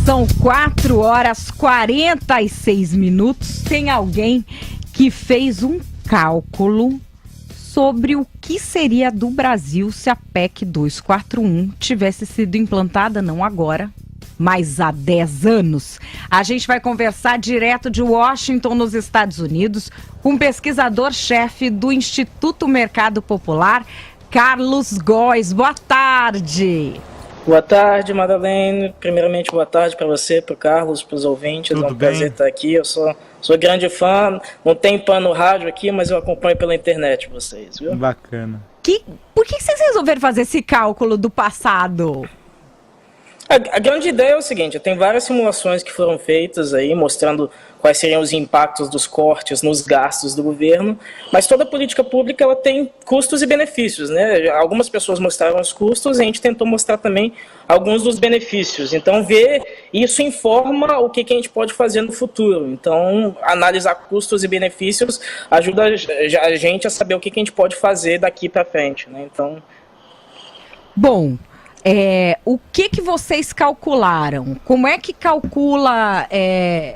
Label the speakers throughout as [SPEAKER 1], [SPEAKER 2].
[SPEAKER 1] São 4h46. Tem alguém que fez um cálculo sobre o que seria do Brasil se a PEC 241 tivesse sido implantada, não agora, mas há 10 anos. A gente vai conversar direto de Washington, nos Estados Unidos, com o pesquisador-chefe do Instituto Mercado Popular, Carlos Góes. Boa tarde.
[SPEAKER 2] Boa tarde, Madalene. Primeiramente, boa tarde para você, para o Carlos, para os ouvintes.
[SPEAKER 3] Tudo
[SPEAKER 2] é um prazer estar aqui. Eu sou grande fã. Não tem pano no rádio aqui, mas eu acompanho pela internet vocês, viu?
[SPEAKER 3] Bacana.
[SPEAKER 1] Por que vocês resolveram fazer esse cálculo do passado?
[SPEAKER 2] A grande ideia é o seguinte: tem várias simulações que foram feitas aí, mostrando quais seriam os impactos dos cortes nos gastos do governo, mas toda política pública ela tem custos e benefícios, né? Algumas pessoas mostraram os custos e a gente tentou mostrar também alguns dos benefícios. Então, ver isso informa o que a gente pode fazer no futuro. Então, analisar custos e benefícios ajuda a gente a saber o que a gente pode fazer daqui para frente, né? Então...
[SPEAKER 1] Bom... o que vocês calcularam? Como é que calcula,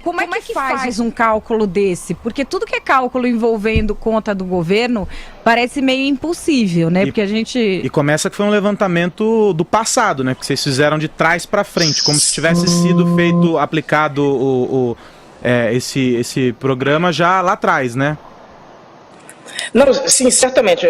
[SPEAKER 1] como é que faz um cálculo desse? Porque tudo que é cálculo envolvendo conta do governo parece meio impossível, né? Porque a gente...
[SPEAKER 3] E começa que foi um levantamento do passado, né? Porque vocês fizeram de trás para frente, como se tivesse sido feito, aplicado esse programa já lá atrás, né?
[SPEAKER 2] Não, sim, certamente.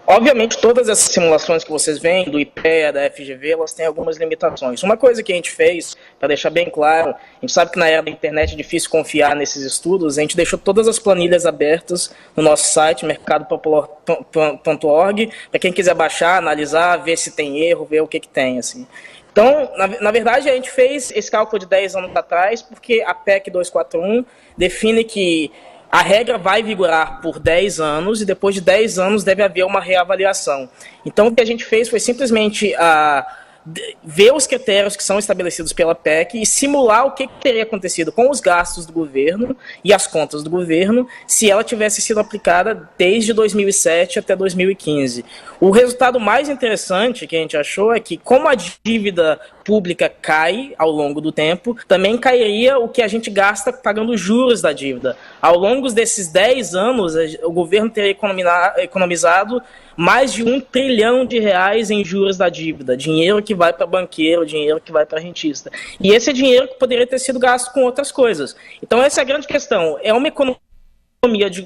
[SPEAKER 2] Obviamente, todas essas simulações que vocês veem, do IPEA, da FGV, elas têm algumas limitações. Uma coisa que a gente fez, para deixar bem claro, a gente sabe que na era da internet é difícil confiar nesses estudos, a gente deixou todas as planilhas abertas no nosso site, mercadopopular.org, para quem quiser baixar, analisar, ver se tem erro, ver o que tem, assim. Então, na verdade, a gente fez esse cálculo de 10 anos atrás, porque a PEC 241 define que a regra vai vigorar por 10 anos e depois de 10 anos deve haver uma reavaliação. Então, o que a gente fez foi simplesmente ver os critérios que são estabelecidos pela PEC e simular o que teria acontecido com os gastos do governo e as contas do governo se ela tivesse sido aplicada desde 2007 até 2015. O resultado mais interessante que a gente achou é que, como a dívida pública cai ao longo do tempo, também cairia o que a gente gasta pagando juros da dívida. Ao longo desses 10 anos, o governo teria economizado mais de R$1 trilhão em juros da dívida, dinheiro que vai para banqueiro, dinheiro que vai para rentista. E esse é dinheiro que poderia ter sido gasto com outras coisas. Então essa é a grande questão. É uma economia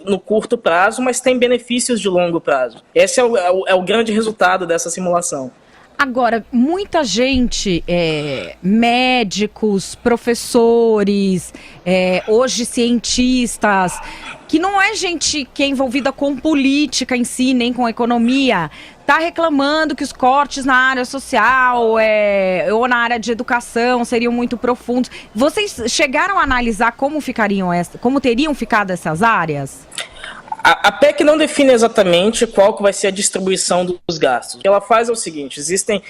[SPEAKER 2] no curto prazo, mas tem benefícios de longo prazo. Esse é o grande resultado dessa simulação.
[SPEAKER 1] Agora, muita gente, médicos, professores, hoje cientistas, que não é gente que é envolvida com política em si, nem com economia, está reclamando que os cortes na área social ou na área de educação seriam muito profundos. Vocês chegaram a analisar como teriam ficado essas áreas?
[SPEAKER 2] A PEC não define exatamente qual que vai ser a distribuição dos gastos. O que ela faz é o seguinte: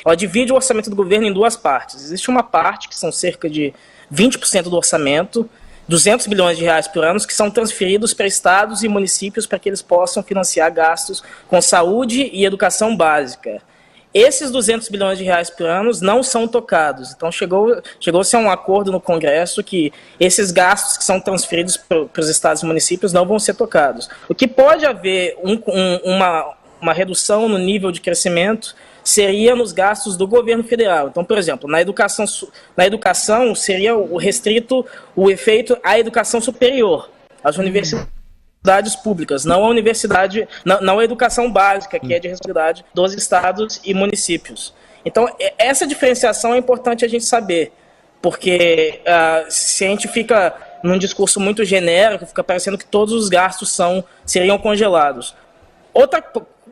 [SPEAKER 2] ela divide o orçamento do governo em duas partes. Existe uma parte, que são cerca de 20% do orçamento, R$200 bilhões por ano, que são transferidos para estados e municípios para que eles possam financiar gastos com saúde e educação básica. Esses R$200 bilhões por ano não são tocados. Então chegou-se a um acordo no Congresso que esses gastos que são transferidos para os estados e municípios não vão ser tocados. O que pode haver uma redução no nível de crescimento seria nos gastos do governo federal. Então, por exemplo, na educação seria restrito o efeito à educação superior, às universidades públicas, não a educação básica, que é de responsabilidade dos estados e municípios. Então, essa diferenciação é importante a gente saber, porque se a gente fica num discurso muito genérico, fica parecendo que todos os gastos seriam congelados.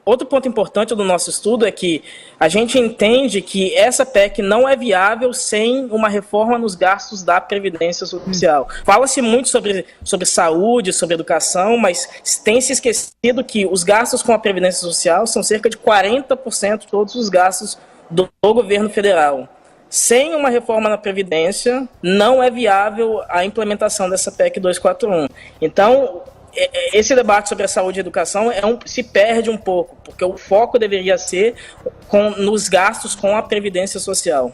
[SPEAKER 2] Outro ponto importante do nosso estudo é que a gente entende que essa PEC não é viável sem uma reforma nos gastos da Previdência Social. Fala-se muito sobre saúde, sobre educação, mas tem se esquecido que os gastos com a Previdência Social são cerca de 40% de todos os gastos do governo federal. Sem uma reforma na Previdência, não é viável a implementação dessa PEC 241. Então, esse debate sobre a saúde e a educação se perde um pouco, porque o foco deveria ser nos gastos com a Previdência Social.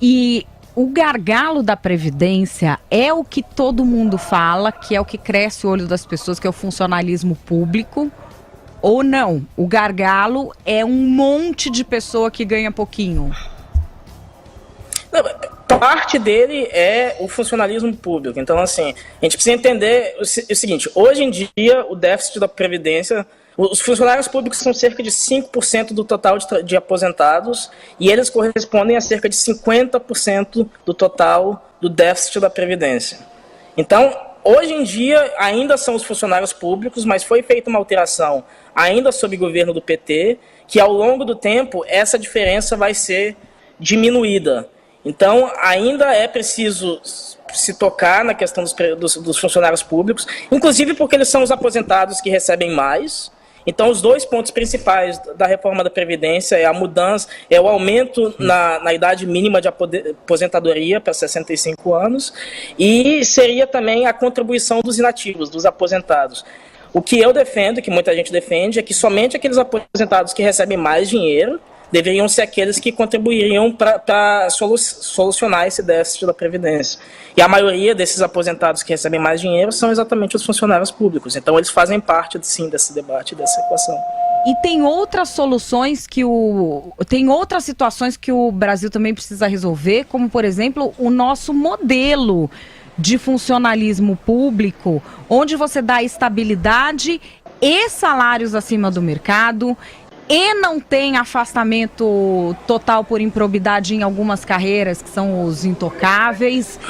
[SPEAKER 1] E o gargalo da Previdência é o que todo mundo fala, que é o que cresce o olho das pessoas, que é o funcionalismo público, ou não? O gargalo é um monte de pessoa que ganha pouquinho?
[SPEAKER 2] Parte dele é o funcionalismo público. Então, assim, a gente precisa entender o seguinte: hoje em dia, o déficit da Previdência, os funcionários públicos são cerca de 5% do total de aposentados e eles correspondem a cerca de 50% do total do déficit da Previdência. Então, hoje em dia, ainda são os funcionários públicos, mas foi feita uma alteração, ainda sob o governo do PT, que ao longo do tempo, essa diferença vai ser diminuída. Então, ainda é preciso se tocar na questão dos funcionários públicos, inclusive porque eles são os aposentados que recebem mais. Então, os dois pontos principais da reforma da Previdência é a mudança, é o aumento na idade mínima de aposentadoria para 65 anos e seria também a contribuição dos inativos, dos aposentados. O que eu defendo, que muita gente defende, é que somente aqueles aposentados que recebem mais dinheiro deveriam ser aqueles que contribuiriam para solucionar esse déficit da Previdência. E a maioria desses aposentados que recebem mais dinheiro são exatamente os funcionários públicos. Então, eles fazem parte, sim, desse debate, dessa equação.
[SPEAKER 1] E tem outras soluções tem outras situações que o Brasil também precisa resolver, como, por exemplo, o nosso modelo de funcionalismo público, onde você dá estabilidade e salários acima do mercado, e não tem afastamento total por improbidade em algumas carreiras, que são os intocáveis.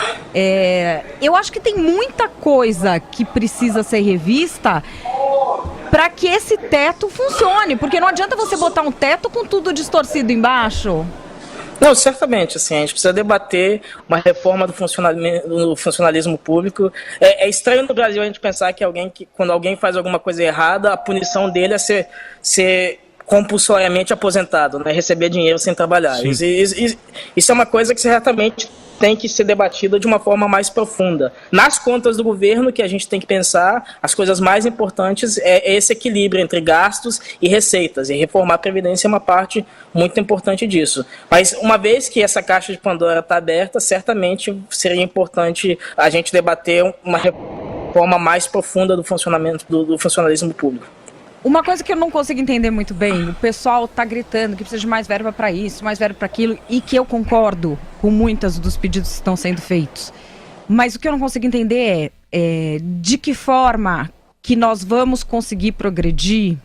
[SPEAKER 1] Eu acho que tem muita coisa que precisa ser revista para que esse teto funcione, porque não adianta você botar um teto com tudo distorcido embaixo.
[SPEAKER 2] Não, certamente, assim, a gente precisa debater uma reforma do funcionalismo público. É estranho no Brasil a gente pensar que quando alguém faz alguma coisa errada, a punição dele é ser compulsoriamente aposentado, né? Receber dinheiro sem trabalhar. Isso é uma coisa que certamente tem que ser debatida de uma forma mais profunda. Nas contas do governo, que a gente tem que pensar, as coisas mais importantes é esse equilíbrio entre gastos e receitas, e reformar a Previdência é uma parte muito importante disso. Mas uma vez que essa caixa de Pandora está aberta, certamente seria importante a gente debater uma reforma mais profunda do funcionamento do funcionalismo público.
[SPEAKER 1] Uma coisa que eu não consigo entender muito bem, o pessoal está gritando que precisa de mais verba para isso, mais verba para aquilo, e que eu concordo com muitos dos pedidos que estão sendo feitos. Mas o que eu não consigo entender é de que forma que nós vamos conseguir progredir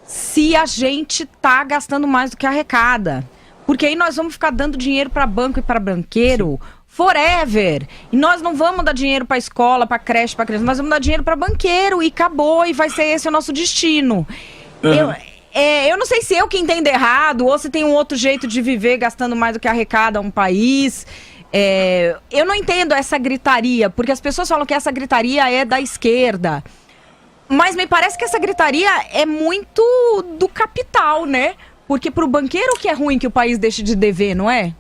[SPEAKER 1] se a gente está gastando mais do que arrecada. Porque aí nós vamos ficar dando dinheiro para banco e para banqueiro forever. E nós não vamos dar dinheiro para escola, para creche, para criança, nós vamos dar dinheiro para banqueiro e acabou, e vai ser esse o nosso destino. Eu não sei se eu que entendo errado ou se tem um outro jeito de viver gastando mais do que arrecada um país. Eu não entendo essa gritaria, porque as pessoas falam que essa gritaria é da esquerda. Mas me parece que essa gritaria é muito do capital, né? Porque para o banqueiro que é ruim que o país deixe de dever, não é?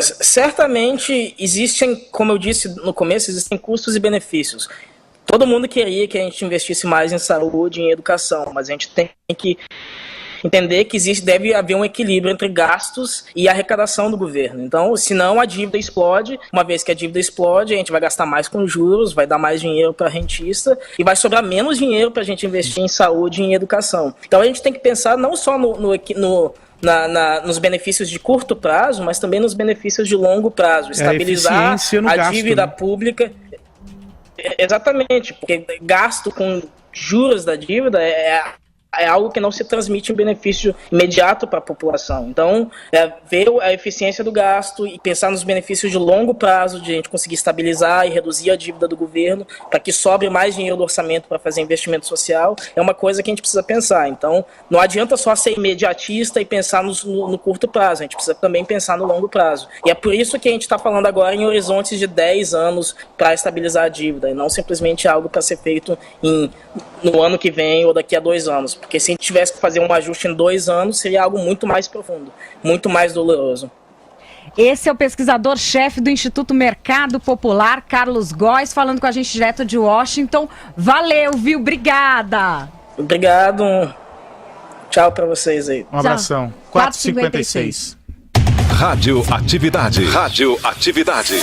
[SPEAKER 2] Certamente existem, como eu disse no começo, existem custos e benefícios. Todo mundo queria que a gente investisse mais em saúde e em educação, mas a gente tem que entender que deve haver um equilíbrio entre gastos e arrecadação do governo. Então, senão a dívida explode. Uma vez que a dívida explode, a gente vai gastar mais com juros, vai dar mais dinheiro para rentista e vai sobrar menos dinheiro para a gente investir em saúde e em educação. Então, a gente tem que pensar não só nos benefícios de curto prazo, mas também nos benefícios de longo prazo. Estabilizar a dívida pública. Exatamente, porque gasto com juros da dívida é algo que não se transmite em benefício imediato para a população. Então, ver a eficiência do gasto e pensar nos benefícios de longo prazo, de a gente conseguir estabilizar e reduzir a dívida do governo para que sobre mais dinheiro do orçamento para fazer investimento social, é uma coisa que a gente precisa pensar. Então, não adianta só ser imediatista e pensar no curto prazo, a gente precisa também pensar no longo prazo. E é por isso que a gente está falando agora em horizontes de 10 anos para estabilizar a dívida, e não simplesmente algo para ser feito no ano que vem ou daqui a 2 anos. Porque se a gente tivesse que fazer um ajuste em 2 anos, seria algo muito mais profundo, muito mais doloroso.
[SPEAKER 1] Esse é o pesquisador-chefe do Instituto Mercado Popular, Carlos Góes, falando com a gente direto de Washington. Valeu, viu? Obrigada.
[SPEAKER 2] Obrigado. Tchau para vocês aí.
[SPEAKER 3] Um abração. 4h56.
[SPEAKER 4] Radioatividade. Radioatividade.